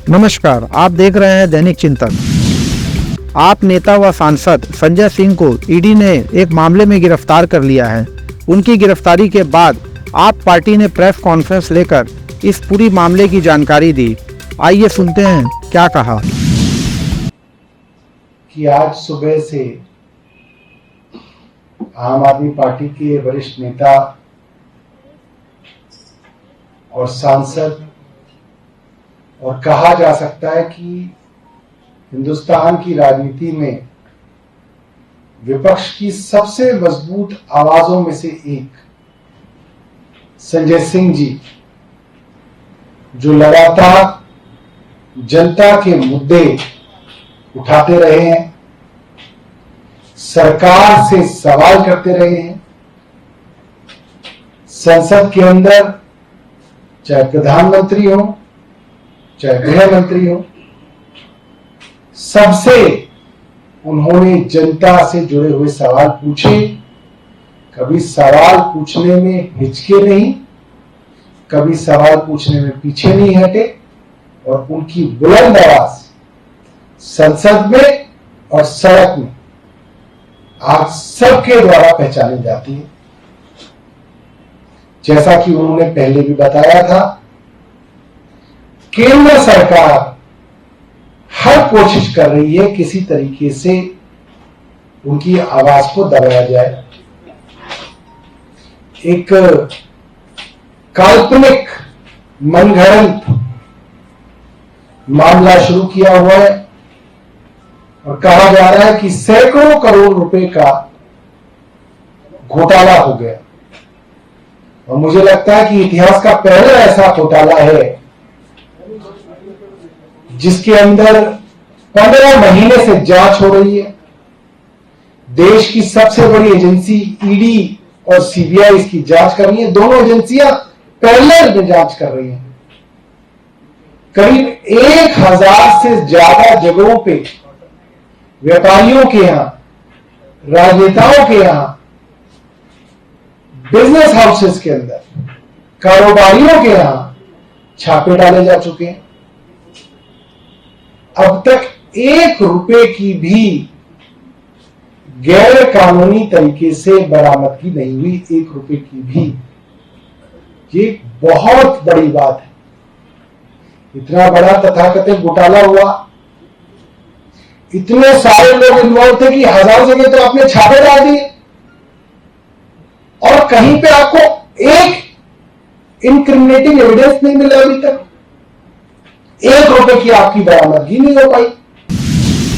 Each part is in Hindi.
नमस्कार, आप देख रहे हैं दैनिक चिंतन। आप नेता व सांसद संजय सिंह को ईडी ने एक मामले में गिरफ्तार कर लिया है। उनकी गिरफ्तारी के बाद आप पार्टी ने प्रेस कॉन्फ्रेंस लेकर इस पूरी मामले की जानकारी दी। आइए सुनते हैं क्या कहा। कि आज सुबह से आम आदमी पार्टी के वरिष्ठ नेता और सांसद और कहा जा सकता है कि हिंदुस्तान की राजनीति में विपक्ष की सबसे मजबूत आवाजों में से एक संजय सिंह जी, जो लगातार जनता के मुद्दे उठाते रहे हैं, सरकार से सवाल करते रहे हैं, संसद के अंदर चाहे प्रधानमंत्री हो चाहे गृह मंत्री हो, सबसे उन्होंने जनता से जुड़े हुए सवाल पूछे। कभी सवाल पूछने में हिचके नहीं, कभी सवाल पूछने में पीछे नहीं हटे और उनकी बुलंद आवाज संसद में और सड़क में आज सबके द्वारा पहचानी जाती है। जैसा कि उन्होंने पहले भी बताया था, केंद्र सरकार हर कोशिश कर रही है किसी तरीके से उनकी आवाज को दबाया जाए। एक काल्पनिक मनगढ़ंत मामला शुरू किया हुआ है और कहा जा रहा है कि सैकड़ों करोड़ रुपए का घोटाला हो गया। और मुझे लगता है कि इतिहास का पहला ऐसा घोटाला है जिसके अंदर 15 महीने से जांच हो रही है। देश की सबसे बड़ी एजेंसी ईडी और सीबीआई इसकी जांच कर रही है। दोनों एजेंसियां पैरेलल में जांच कर रही हैं। करीब 1000 से ज्यादा जगहों पे व्यापारियों के यहां, राजनेताओं के यहां, बिजनेस हाउसेस के अंदर, कारोबारियों के यहां छापे डाले जा चुके हैं। अब तक 1 रुपए की भी गैर कानूनी तरीके से बरामदगी नहीं हुई, 1 रुपए की भी। ये बहुत बड़ी बात है। इतना बड़ा तथाकथित घोटाला हुआ, इतने सारे लोग इन्वॉल्व थे कि 1000 जगह तो आपने छापे डाल दिए और कहीं पे आपको एक इनक्रिमिनेटिंग एविडेंस नहीं मिला अभी तक। 1 रुपए की आपकी बरामदगी नहीं हो पाई।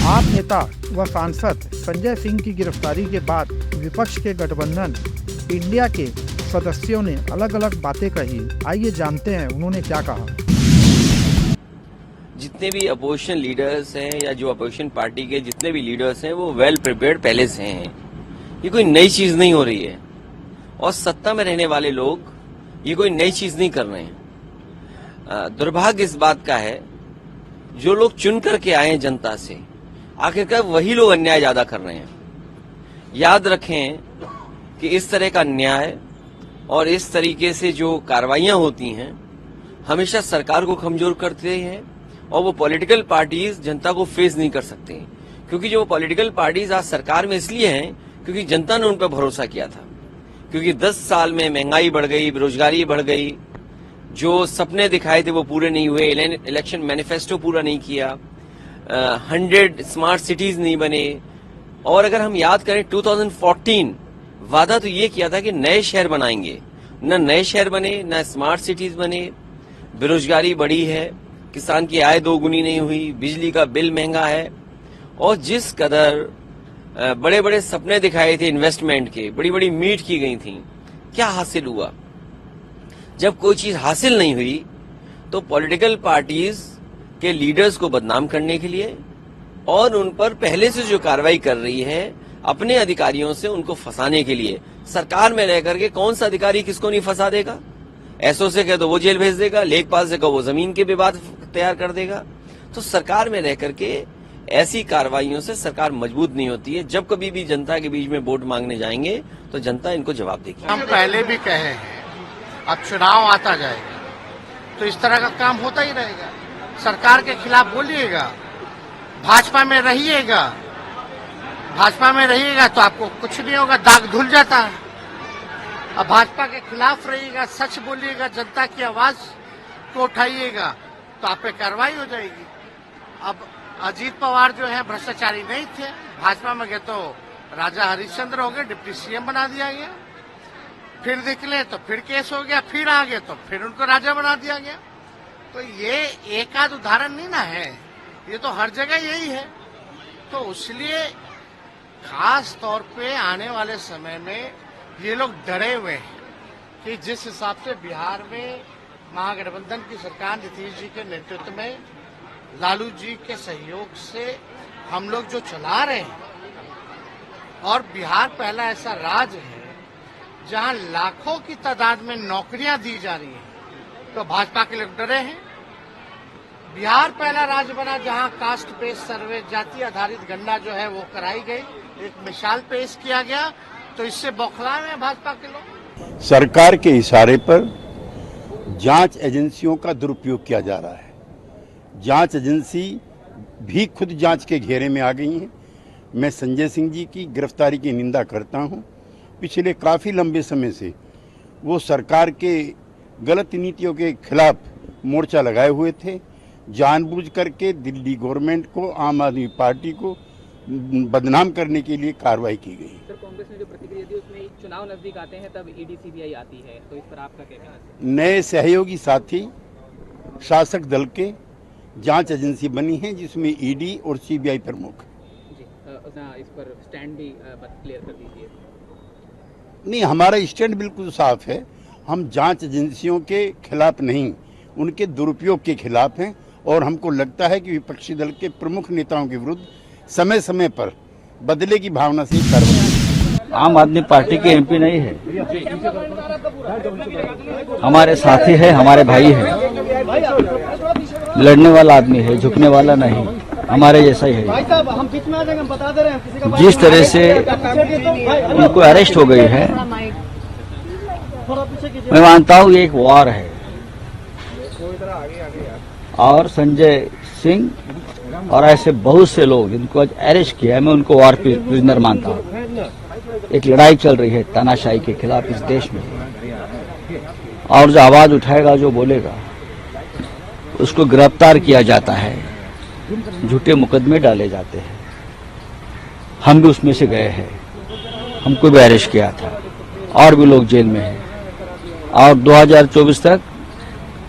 आप नेता व सांसद संजय सिंह की गिरफ्तारी के बाद विपक्ष के गठबंधन इंडिया के सदस्यों ने अलग अलग बातें कही। आइए जानते हैं उन्होंने क्या कहा। जितने भी अपोजिशन लीडर्स हैं या जो अपोजिशन पार्टी के जितने भी लीडर्स हैं वो वेल प्रिपेयर्ड पहले से हैं। ये कोई नई चीज नहीं हो रही है और सत्ता में रहने वाले लोग ये कोई नई चीज नहीं कर रहे हैं। दुर्भाग्य इस बात का है, जो लोग चुन करके आए हैं जनता से, आखिरकार वही लोग अन्याय ज्यादा कर रहे हैं। याद रखें कि इस तरह का अन्याय और इस तरीके से जो कार्रवाइयां होती हैं हमेशा सरकार को कमजोर करते हैं और वो पॉलिटिकल पार्टीज जनता को फेस नहीं कर सकते, क्योंकि जो पॉलिटिकल पार्टीज आज सरकार में इसलिए हैं क्योंकि जनता ने उन पर भरोसा किया था। क्योंकि 10 साल में महंगाई बढ़ गई, बेरोजगारी बढ़ गई, जो सपने दिखाए थे वो पूरे नहीं हुए, इलेक्शन मैनिफेस्टो पूरा नहीं किया, 100 स्मार्ट सिटीज नहीं बने। और अगर हम याद करें 2014 वादा तो ये किया था कि नए शहर बनाएंगे, न नए शहर बने, न स्मार्ट सिटीज बने, बेरोजगारी बढ़ी है, किसान की आय 2 गुनी नहीं हुई, बिजली का बिल महंगा है। और जिस कदर बड़े बड़े सपने दिखाए थे इन्वेस्टमेंट के, बड़ी बड़ी मीट की गई थी, क्या हासिल हुआ? जब कोई चीज हासिल नहीं हुई तो पॉलिटिकल पार्टीज के लीडर्स को बदनाम करने के लिए और उन पर पहले से जो कार्रवाई कर रही है अपने अधिकारियों से उनको फंसाने के लिए, सरकार में रह करके कौन सा अधिकारी किसको नहीं फंसा देगा? एसओ से कह दो वो जेल भेज देगा, लेखपाल से कहो वो जमीन के विवाद तैयार कर देगा। तो सरकार में रह करके ऐसी कार्रवाइयों से सरकार मजबूत नहीं होती है। जब कभी भी जनता के बीच में वोट मांगने जाएंगे तो जनता इनको जवाब देगी। हम पहले भी कहे हैं, अब चुनाव आता जाएगा तो इस तरह का काम होता ही रहेगा। सरकार के खिलाफ बोलिएगा, भाजपा में रहिएगा, भाजपा में रहिएगा तो आपको कुछ नहीं होगा, दाग धुल जाता है। अब भाजपा के खिलाफ रहिएगा, सच बोलिएगा, जनता की आवाज को उठाइएगा तो आप पे कार्रवाई हो जाएगी। अब अजीत पवार जो है भ्रष्टाचारी नहीं थे, भाजपा में गए तो राजा हरिश्चंद्र हो गए, डिप्टी सीएम बना दिया गया, फिर निकले तो फिर केस हो गया, फिर आ गए तो फिर उनको राजा बना दिया गया। तो ये एक आध उदाहरण नहीं ना है, ये तो हर जगह यही है। तो इसलिए खास तौर पे आने वाले समय में ये लोग डरे हुए हैं कि जिस हिसाब से बिहार में महागठबंधन की सरकार नीतीश जी के नेतृत्व में लालू जी के सहयोग से हम लोग जो चला रहे हैं, और बिहार पहला ऐसा राज्य है जहां लाखों की तादाद में नौकरियां दी जा रही हैं, तो भाजपा के लोग डरे हैं। बिहार पहला राज्य बना जहां कास्ट बेस्ड सर्वे, जाति आधारित गणना जो है वो कराई गई, एक मिसाल पेश किया गया, तो इससे बौखलाए हैं भाजपा के लोग। सरकार के इशारे पर जांच एजेंसियों का दुरुपयोग किया जा रहा है। जांच एजेंसी भी खुद जांच के घेरे में आ गई हैं। मैं संजय सिंह जी की गिरफ्तारी की निंदा करता हूं। पिछले काफ़ी लंबे समय से वो सरकार के गलत नीतियों के खिलाफ मोर्चा लगाए हुए थे। जानबूझ करके दिल्ली गवर्नमेंट को, आम आदमी पार्टी को बदनाम करने के लिए कार्रवाई की गई। सर, कांग्रेस ने जो प्रतिक्रिया दी उसमें चुनाव नजदीक आते हैं तब ईडी सीबीआई आती है, तो इस पर आपका क्या कहना है? नए सहयोगी साथी शासक दल के जांच एजेंसी बनी है जिसमें ईडी और सीबीआई प्रमुख। जी, इस पर स्टैंड भी क्लियर कर दीजिए। नहीं, हमारा स्टैंड बिल्कुल साफ है। हम जांच एजेंसियों के खिलाफ नहीं, उनके दुरुपयोग के खिलाफ हैं, और हमको लगता है कि विपक्षी दल के प्रमुख नेताओं के विरुद्ध समय समय पर बदले की भावना से कार्रवाई। आम आदमी पार्टी के एमपी नहीं है, हमारे साथी है, हमारे भाई है, लड़ने वाला आदमी है, झुकने वाला नहीं, हमारे जैसा ही है। जिस तरह से उनको अरेस्ट हो गई है, मैं मानता हूँ ये एक वार है, और संजय सिंह और ऐसे बहुत से लोग जिनको आज अरेस्ट किया है, मैं उनको वार प्रिजनर मानता हूँ। एक लड़ाई चल रही है तानाशाही के खिलाफ इस देश में, और जो आवाज उठाएगा, जो बोलेगा, उसको गिरफ्तार किया जाता है, झूठे मुकदमे डाले जाते हैं। हम भी उसमें से गए हैं, हमको भी अरेस्ट किया था, और भी लोग जेल में हैं, और 2024 तक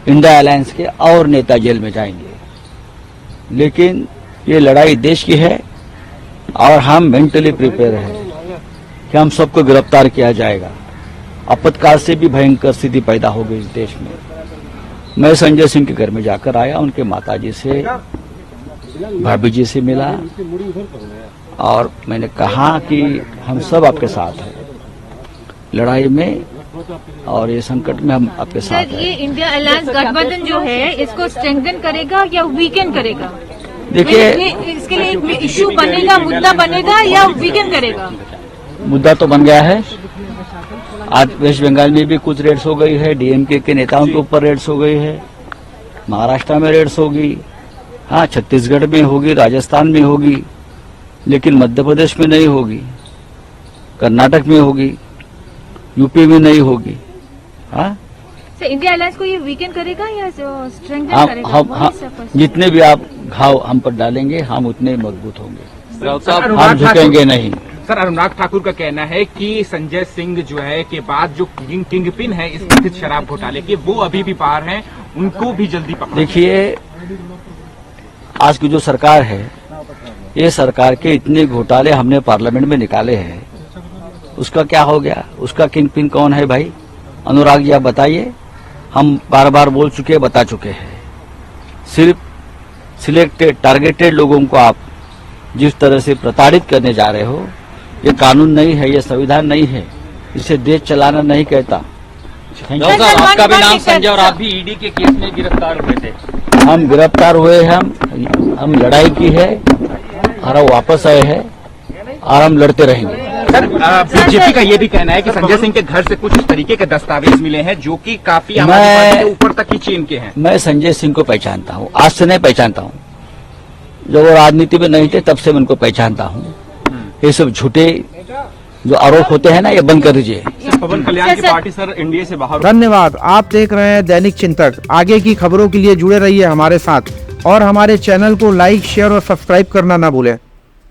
इंडिया अलायंस के और नेता जेल में जाएंगे। लेकिन ये लड़ाई देश की है, और हम मेंटली प्रिपेयर हैं कि हम सबको गिरफ्तार किया जाएगा। आपातकाल से भी भयंकर स्थिति पैदा हो गई इस देश में। मैं संजय सिंह के घर में जाकर आया, उनके माताजी से, भाभी जी से मिला, और मैंने कहा कि हम सब आपके साथ हैं लड़ाई में, और ये संकट में हम आपके साथ हैं। ये इंडिया अलायंस गठबंधन जो है, इसको स्ट्रेंथन करेगा या वीकेंड करेगा? देखिए, इसके लिए एक इश्यू बनेगा, मुद्दा बनेगा, या वीकेंड करेगा? मुद्दा तो बन गया है। आज वेस्ट बंगाल में भी कुछ रेड्स हो गई है, डीएमके के नेताओं के ऊपर रेड्स हो गई है, महाराष्ट्र में रेड्स होगी, हाँ छत्तीसगढ़ में होगी, राजस्थान में होगी, लेकिन मध्य प्रदेश में नहीं होगी, कर्नाटक में होगी, यूपी में नहीं होगी। हाँ, इंडिया अलायंस को ये वीकेंड करेगा या स्ट्रेंथन करेगा? जितने भी आप घाव हम पर डालेंगे, हम उतने मजबूत होंगे, हम झुकेंगे नहीं। सर, अनुराग ठाकुर का कहना है कि संजय सिंह जो है के बाद जो किंग पिन है इस कथित शराब घोटाले के, वो अभी भी बाहर हैं, उनको भी जल्दी पकड़ा। देखिए, आज की जो सरकार है, ये सरकार के इतने घोटाले हमने पार्लियामेंट में निकाले हैं, उसका क्या हो गया? उसका किंग पिन कौन है भाई? अनुराग जी आप बताइए। हम बार बार बोल चुके, बता चुके हैं। सिर्फ सिलेक्टेड, टारगेटेड लोगों को आप जिस तरह से प्रताड़ित करने जा रहे हो, ये कानून नहीं है, ये संविधान नहीं है, इसे देश चलाना नहीं कहता। आपका भी नाम संजय, और आप भी ईडी के केस में गिरफ्तार हुए थे। हम गिरफ्तार हुए हैं, हम लड़ाई की है, और वापस आए हैं, और हम लड़ते रहेंगे। सर बीजेपी का ये भी कहना है कि संजय सिंह के घर से कुछ इस तरीके के दस्तावेज मिले हैं जो कि काफी आम आदमी पार्टी के ऊपर तक की चेन के हैं। मैं संजय सिंह को पहचानता हूँ, आज से नहीं पहचानता हूँ, जब वो राजनीति में नहीं थे तब से मैं उनको पहचानता हूँ। ये सब झूठे जो आरोप होते हैं ना, ये बंद कर दीजिए। पवन कल्याण की पार्टी सर एनडीए से बाहर। धन्यवाद। आप देख रहे हैं दैनिक चिंतक। आगे की खबरों के लिए जुड़े रहिए हमारे साथ और हमारे चैनल को लाइक, शेयर और सब्सक्राइब करना ना भूलें।